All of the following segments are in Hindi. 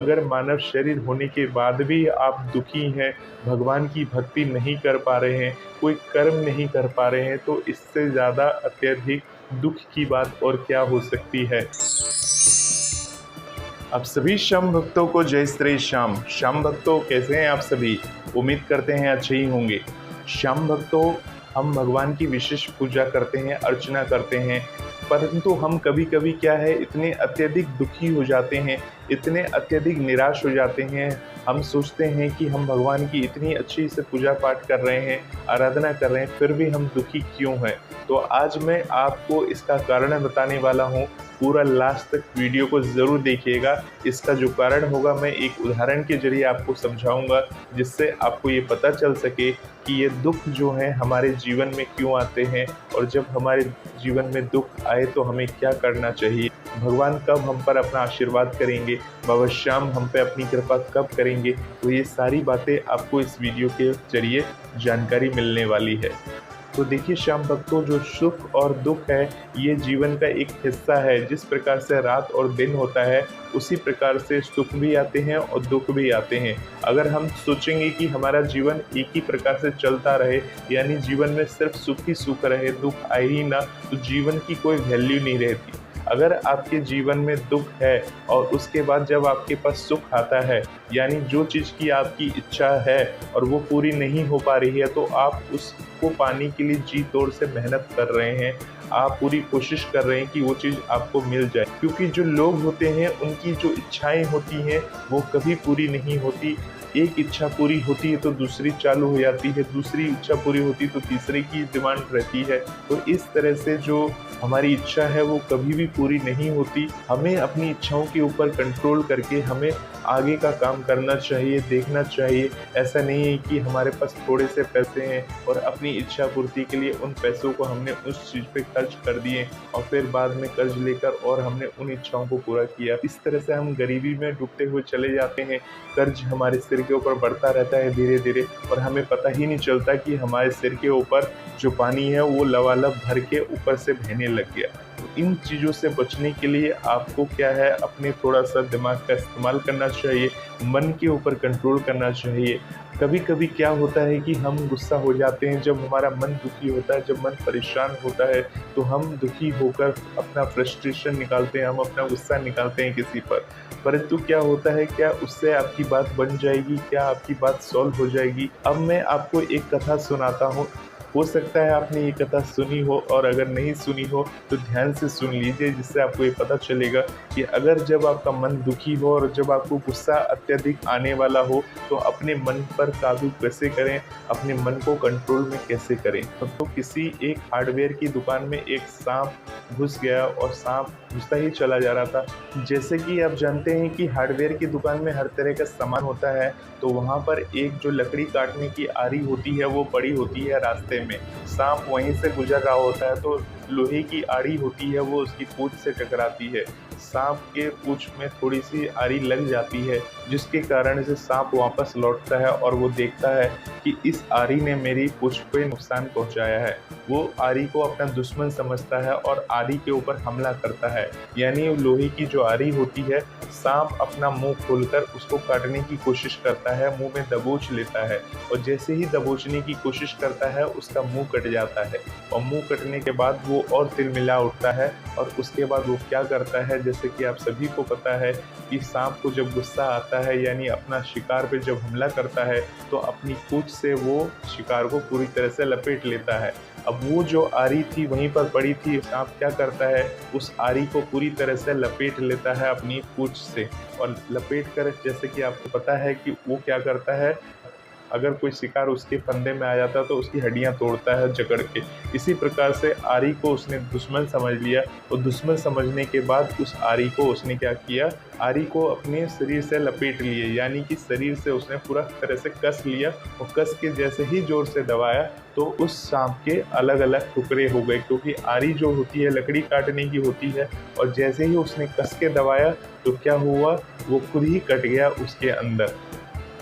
अगर मानव शरीर होने के बाद भी आप दुखी हैं, भगवान की भक्ति नहीं कर पा रहे हैं, कोई कर्म नहीं कर पा रहे हैं, तो इससे ज़्यादा अत्यधिक दुख की बात और क्या हो सकती है। आप सभी श्याम भक्तों को जय श्री श्याम। श्याम भक्तों, कैसे हैं आप सभी? उम्मीद करते हैं अच्छे ही होंगे। श्याम भक्तों, हम भगवान की विशेष पूजा करते हैं, अर्चना करते हैं, परंतु हम कभी-कभी क्या है, इतने अत्यधिक दुखी हो जाते हैं, इतने अत्यधिक निराश हो जाते हैं। हम सोचते हैं कि हम भगवान की इतनी अच्छी से पूजा पाठ कर रहे हैं, आराधना कर रहे हैं, फिर भी हम दुखी क्यों हैं? तो आज मैं आपको इसका कारण बताने वाला हूँ। पूरा लास्ट तक वीडियो को ज़रूर देखिएगा। इसका जो कारण होगा मैं एक उदाहरण के ज़रिए आपको समझाऊँगा, जिससे आपको ये पता चल सके कि ये दुख जो हैं हमारे जीवन में क्यों आते हैं, और जब हमारे जीवन में दुख आए तो हमें क्या करना चाहिए। भगवान कब हम पर अपना आशीर्वाद करेंगे, बाबा श्याम हम पे अपनी कृपा कब करेंगे, तो ये सारी बातें आपको इस वीडियो के ज़रिए जानकारी मिलने वाली है। तो देखिए श्याम भक्तों, जो सुख और दुख है ये जीवन का एक हिस्सा है। जिस प्रकार से रात और दिन होता है, उसी प्रकार से सुख भी आते हैं और दुख भी आते हैं। अगर हम सोचेंगे कि हमारा जीवन एक ही प्रकार से चलता रहे, यानी जीवन में सिर्फ सुख ही सुख रहे, दुख आए ही ना, तो जीवन की कोई वैल्यू नहीं रहती। अगर आपके जीवन में दुख है और उसके बाद जब आपके पास सुख आता है, यानी जो चीज़ की आपकी इच्छा है और वो पूरी नहीं हो पा रही है, तो आप उसको पाने के लिए जी तोड़ से मेहनत कर रहे हैं। आप पूरी कोशिश कर रहे हैं कि वो चीज़ आपको मिल जाए, क्योंकि जो लोग होते हैं उनकी जो इच्छाएं होती हैं वो कभी पूरी नहीं होती। एक इच्छा पूरी होती है तो दूसरी चालू हो जाती है, दूसरी इच्छा पूरी होती है तो तीसरे की डिमांड रहती है। तो इस तरह से जो हमारी इच्छा है वो कभी भी पूरी नहीं होती। हमें अपनी इच्छाओं के ऊपर कंट्रोल करके हमें आगे का काम करना चाहिए, देखना चाहिए। ऐसा नहीं है कि हमारे पास थोड़े से पैसे हैं और अपनी इच्छा पूर्ति के लिए उन पैसों को हमने उस चीज़ पे खर्च कर दिए और फिर बाद में कर्ज लेकर और हमने उन इच्छाओं को पूरा किया। इस तरह से हम गरीबी में डूबते हुए चले जाते हैं। कर्ज हमारे सिर के ऊपर बढ़ता रहता है धीरे धीरे, और हमें पता ही नहीं चलता कि हमारे सिर के ऊपर जो पानी है वो लबालब भर के ऊपर से बहने लग गया। तो इन चीज़ों से बचने के लिए आपको क्या है, अपने थोड़ा सा दिमाग का इस्तेमाल करना चाहिए, मन के ऊपर कंट्रोल करना चाहिए। कभी कभी क्या होता है कि हम गुस्सा हो जाते हैं, जब हमारा मन दुखी होता है, जब मन परेशान होता है, तो हम दुखी होकर अपना फ्रस्ट्रेशन निकालते हैं, हम अपना गुस्सा निकालते हैं किसी पर। परंतु क्या होता है, क्या उससे आपकी बात बन जाएगी, क्या आपकी बात सॉल्व हो जाएगी? अब मैं आपको एक कथा सुनाता हूँ। हो सकता है आपने ये कथा सुनी हो, और अगर नहीं सुनी हो तो ध्यान से सुन लीजिए, जिससे आपको ये पता चलेगा कि अगर जब आपका मन दुखी हो और जब आपको गुस्सा अत्यधिक आने वाला हो, तो अपने मन पर काबू कैसे करें, अपने मन को कंट्रोल में कैसे करें। तो किसी एक हार्डवेयर की दुकान में एक सांप घुस गया और सांप घुसता ही चला जा रहा था। जैसे कि आप जानते हैं कि हार्डवेयर की दुकान में हर तरह का सामान होता है, तो वहाँ पर एक जो लकड़ी काटने की आरी होती है वो पड़ी होती है रास्ते में। सांप वहीं से गुजर रहा होता है, तो लोहे की आरी होती है वो उसकी पूंछ से टकराती है। सांप के पूंछ में थोड़ी सी आरी लग जाती है, जिसके कारण से सांप वापस लौटता है और वो देखता है कि इस आरी ने मेरी पूंछ पे नुकसान पहुंचाया है। वो आरी को अपना दुश्मन समझता है और आरी के ऊपर हमला करता है। यानी लोहे की जो आरी होती है, सांप अपना मुंह खोलकर उसको काटने की कोशिश करता है, मुंह में दबोच लेता है, और जैसे ही दबोचने की कोशिश करता है उसका मुंह कट जाता है, और मुंह कटने के बाद वो और तिलमिला उठता है। और उसके बाद वो क्या करता है, जैसे कि आप सभी को पता है कि सांप को जब गुस्सा आता है, यानी अपना शिकार पे जब हमला करता है, तो अपनी पूंछ से वो शिकार को पूरी तरह से लपेट लेता है। अब वो जो आरी थी वहीं पर पड़ी थी, सांप क्या करता है, उस आरी को पूरी तरह से लपेट लेता है अपनी पूंछ से, और लपेट कर, जैसे कि आपको पता है कि वो क्या करता है, अगर कोई शिकार उसके फंदे में आ जाता है तो उसकी हड्डियां तोड़ता है जकड़ के। इसी प्रकार से आरी को उसने दुश्मन समझ लिया, और दुश्मन समझने के बाद उस आरी को उसने क्या किया, आरी को अपने शरीर से लपेट लिए, यानी कि शरीर से उसने पूरा तरह से कस लिया, और कस के जैसे ही जोर से दबाया तो उस सांप के अलग अलग टुकड़े हो गए, क्योंकि आरी जो होती है लकड़ी काटने की होती है, और जैसे ही उसने कस के दबाया तो क्या हुआ, वो खुद ही कट गया उसके अंदर।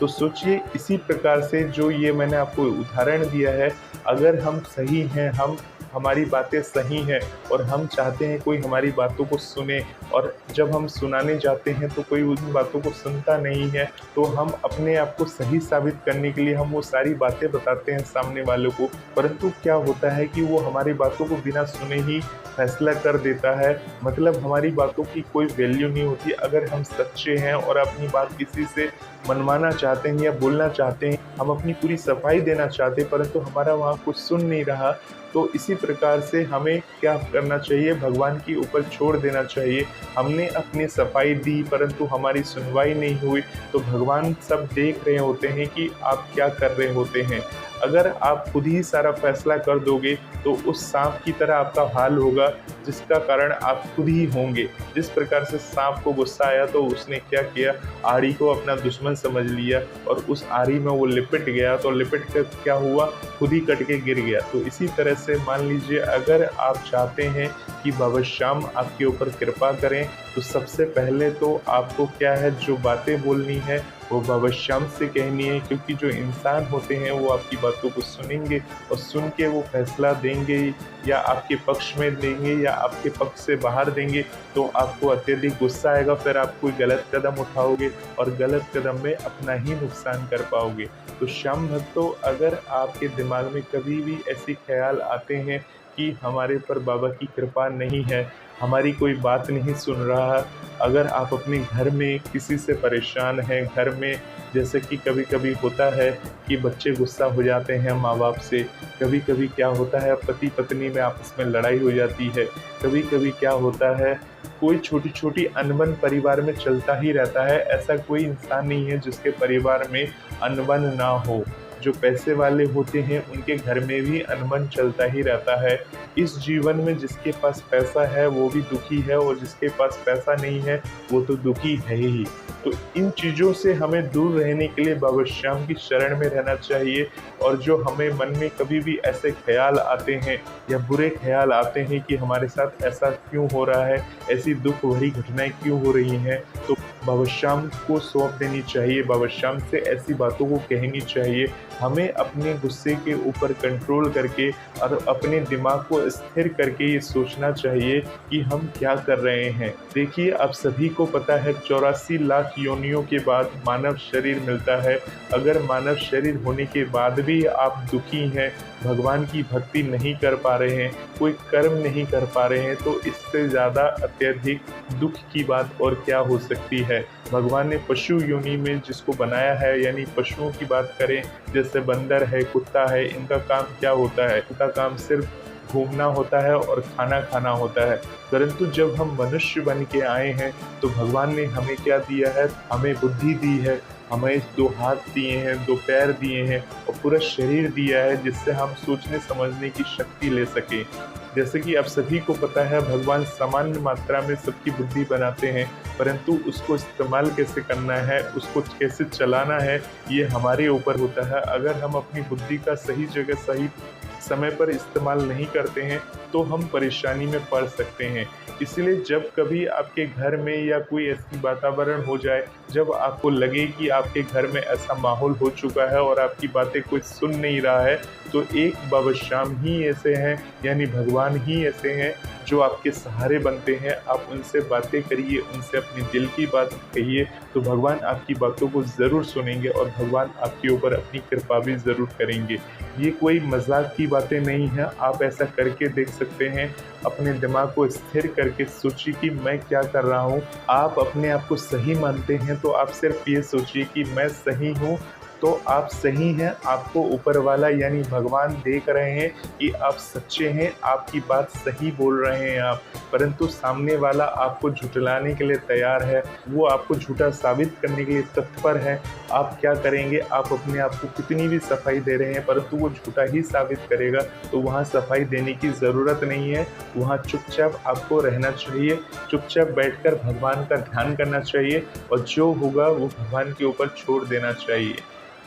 तो सोचिए, इसी प्रकार से जो ये मैंने आपको उदाहरण दिया है, अगर हम सही हैं, हम हमारी बातें सही हैं और हम चाहते हैं कोई हमारी बातों को सुने, और जब हम सुनाने जाते हैं तो कोई उन बातों को सुनता नहीं है, तो हम अपने आप को सही साबित करने के लिए हम वो सारी बातें बताते हैं सामने वालों को, परंतु क्या होता है कि वो हमारी बातों को बिना सुने ही फैसला कर देता है। मतलब हमारी बातों की कोई वैल्यू नहीं होती। अगर हम सच्चे हैं और अपनी बात किसी से मनवाना चाहते हैं या बोलना चाहते हैं, हम अपनी पूरी सफाई देना चाहते हैं, परंतु हमारा वहाँ कुछ सुन नहीं रहा, तो इसी प्रकार से हमें क्या करना चाहिए, भगवान के ऊपर छोड़ देना चाहिए। हमने अपनी सफाई दी परंतु हमारी सुनवाई नहीं हुई, तो भगवान सब देख रहे होते हैं कि आप क्या कर रहे होते हैं। अगर आप खुद ही सारा फैसला कर दोगे तो उस सांप की तरह आपका हाल होगा, जिसका कारण आप खुद ही होंगे। जिस प्रकार से सांप को गुस्सा आया तो उसने क्या किया, आरी को अपना दुश्मन समझ लिया और उस आरी में वो लिपट गया, तो लिपट कर क्या हुआ, खुद ही कट के गिर गया। तो इसी तरह से मान लीजिए, अगर आप चाहते हैं कि बाबा श्याम आपके ऊपर कृपा करें, तो सबसे पहले तो आपको क्या है, जो बातें बोलनी है वो बाबा श्याम से कहनी है, क्योंकि जो इंसान होते हैं वो आपकी बातों को सुनेंगे और सुन के वो फैसला देंगे, या आपके पक्ष में देंगे या आपके पक्ष से बाहर देंगे, तो आपको अत्यधिक गुस्सा आएगा, फिर आप कोई गलत कदम उठाओगे और गलत कदम में अपना ही नुकसान कर पाओगे। तो श्याम भक्तों, अगर आपके दिमाग में कभी भी ऐसे ख्याल आते हैं कि हमारे पर बाबा की कृपा नहीं है, हमारी कोई बात नहीं सुन रहा, अगर आप अपने घर में किसी से परेशान हैं, घर में जैसे कि कभी कभी होता है कि बच्चे गुस्सा हो जाते हैं माँ बाप से, कभी कभी क्या होता है पति पत्नी में आपस में लड़ाई हो जाती है, कभी कभी क्या होता है कोई छोटी छोटी अनबन परिवार में चलता ही रहता है। ऐसा कोई इंसान नहीं है जिसके परिवार में अनबन ना हो। जो पैसे वाले होते हैं उनके घर में भी अनबन चलता ही रहता है। इस जीवन में जिसके पास पैसा है वो भी दुखी है, और जिसके पास पैसा नहीं है वो तो दुखी है ही। तो इन चीज़ों से हमें दूर रहने के लिए बाबा श्याम की शरण में रहना चाहिए। और जो हमें मन में कभी भी ऐसे ख्याल आते हैं या बुरे ख्याल आते हैं कि हमारे साथ ऐसा क्यों हो रहा है, ऐसी दुख भरी घटनाएं क्यों हो रही हैं, तो बाबा श्याम को सौंप देनी चाहिए। बाबा श्याम से ऐसी बातों को कहनी चाहिए। हमें अपने गुस्से के ऊपर कंट्रोल करके और अपने दिमाग को स्थिर करके ये सोचना चाहिए कि हम क्या कर रहे हैं। देखिए, आप सभी को पता है 84 लाख योनियों के बाद मानव शरीर मिलता है। अगर मानव शरीर होने के बाद भी आप दुखी हैं, भगवान की भक्ति नहीं कर पा रहे हैं, कोई कर्म नहीं कर पा रहे हैं, तो इससे ज़्यादा अत्यधिक दुख की बात और क्या हो सकती है। भगवान ने पशु योनि में जिसको बनाया है, यानी पशुओं की बात करें जैसे बंदर है, कुत्ता है, इनका काम क्या होता है, इनका काम सिर्फ घूमना होता है और खाना खाना होता है। परंतु जब हम मनुष्य बन के आए हैं तो भगवान ने हमें क्या दिया है, हमें बुद्धि दी है, हमें 2 हाथ दिए हैं, 2 पैर दिए हैं और पूरा शरीर दिया है, जिससे हम सोचने समझने की शक्ति ले सकें। जैसे कि आप सभी को पता है, भगवान सामान्य मात्रा में सबकी बुद्धि बनाते हैं, परंतु उसको इस्तेमाल कैसे करना है, उसको कैसे चलाना है, ये हमारे ऊपर होता है। अगर हम अपनी बुद्धि का सही जगह सही समय पर इस्तेमाल नहीं करते हैं तो हम परेशानी में पड़ सकते हैं। इसलिए जब कभी आपके घर में या कोई ऐसी वातावरण हो जाए, जब आपको लगे कि आपके घर में ऐसा माहौल हो चुका है और आपकी बातें कोई सुन नहीं रहा है, तो एक बाबा श्याम ही ऐसे हैं, यानी भगवान ही ऐसे हैं जो आपके सहारे बनते हैं। आप उनसे बातें करिए, उनसे अपनी दिल की बात कहिए, तो भगवान आपकी बातों को ज़रूर सुनेंगे और भगवान आपके ऊपर अपनी कृपा भी ज़रूर करेंगे। ये कोई मजाक की बातें नहीं हैं, आप ऐसा करके देख सकते हैं। अपने दिमाग को स्थिर करके सोचिए कि मैं क्या कर रहा हूँ। आप अपने आप को सही मानते हैं तो आप सिर्फ ये सोचिए कि मैं सही हूँ, तो आप सही हैं। आपको ऊपर वाला यानी भगवान देख रहे हैं कि आप सच्चे हैं, आपकी बात सही बोल रहे हैं आप, परंतु सामने वाला आपको झुठलाने के लिए तैयार है, वो आपको झूठा साबित करने के लिए तत्पर है। आप क्या करेंगे, आप अपने आप को कितनी भी सफाई दे रहे हैं परंतु वो झूठा ही साबित करेगा, तो वहाँ सफाई देने की ज़रूरत नहीं है। वहाँ चुपचाप आपको रहना चाहिए, चुपचाप बैठकर भगवान का ध्यान करना चाहिए और जो होगा वो भगवान के ऊपर छोड़ देना चाहिए,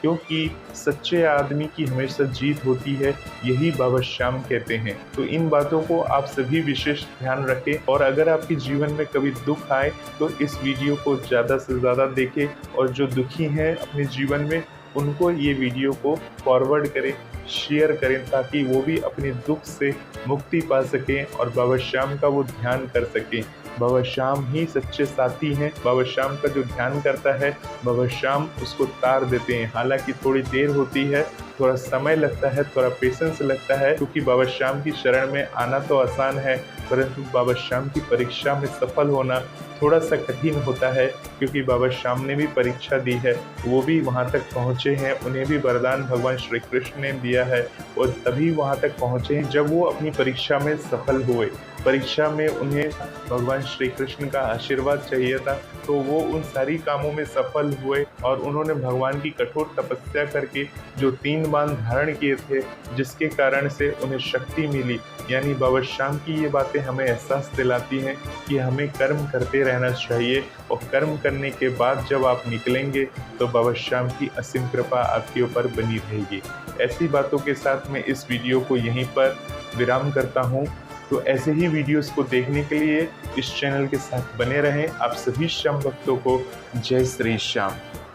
क्योंकि सच्चे आदमी की हमेशा जीत होती है, यही बाबा श्याम कहते हैं। तो इन बातों को आप सभी विशेष ध्यान रखें, और अगर आपके जीवन में कभी दुख आए तो इस वीडियो को ज़्यादा से ज़्यादा देखें, और जो दुखी हैं अपने जीवन में उनको ये वीडियो को फॉरवर्ड करें, शेयर करें, ताकि वो भी अपने दुख से मुक्ति पा सकें और बाबा श्याम का वो ध्यान कर सकें। बाबा श्याम ही सच्चे साथी हैं। बाबा श्याम का जो ध्यान करता है, बाबा श्याम उसको तार देते हैं। हालांकि थोड़ी देर होती है, थोड़ा समय लगता है, थोड़ा पेशेंस लगता है, क्योंकि बाबा श्याम की शरण में आना तो आसान है, परंतु बाबा श्याम की परीक्षा में सफल होना थोड़ा सा कठिन होता है, क्योंकि बाबा श्याम ने भी परीक्षा दी है, वो भी वहाँ तक पहुँचे हैं, उन्हें भी वरदान भगवान श्री कृष्ण ने दिया है और तभी वहाँ तक पहुँचे हैं जब वो अपनी परीक्षा में सफल हुए। परीक्षा में उन्हें भगवान श्री कृष्ण का आशीर्वाद चाहिए था, तो वो उन सारी कामों में सफल हुए और उन्होंने भगवान की कठोर तपस्या करके जो 3 बाण धारण किए थे, जिसके कारण से उन्हें शक्ति मिली। यानी बाबा श्याम की ये बातें हमें एहसास दिलाती हैं कि हमें कर्म करते रहना चाहिए और कर्म करने के बाद जब आप निकलेंगे तो बाबा श्याम की असीम कृपा आपके ऊपर बनी रहेगी। ऐसी बातों के साथ मैं इस वीडियो को यहीं पर विराम करता हूँ। तो ऐसे ही वीडियोस को देखने के लिए इस चैनल के साथ बने रहें। आप सभी श्याम भक्तों को जय श्री श्याम।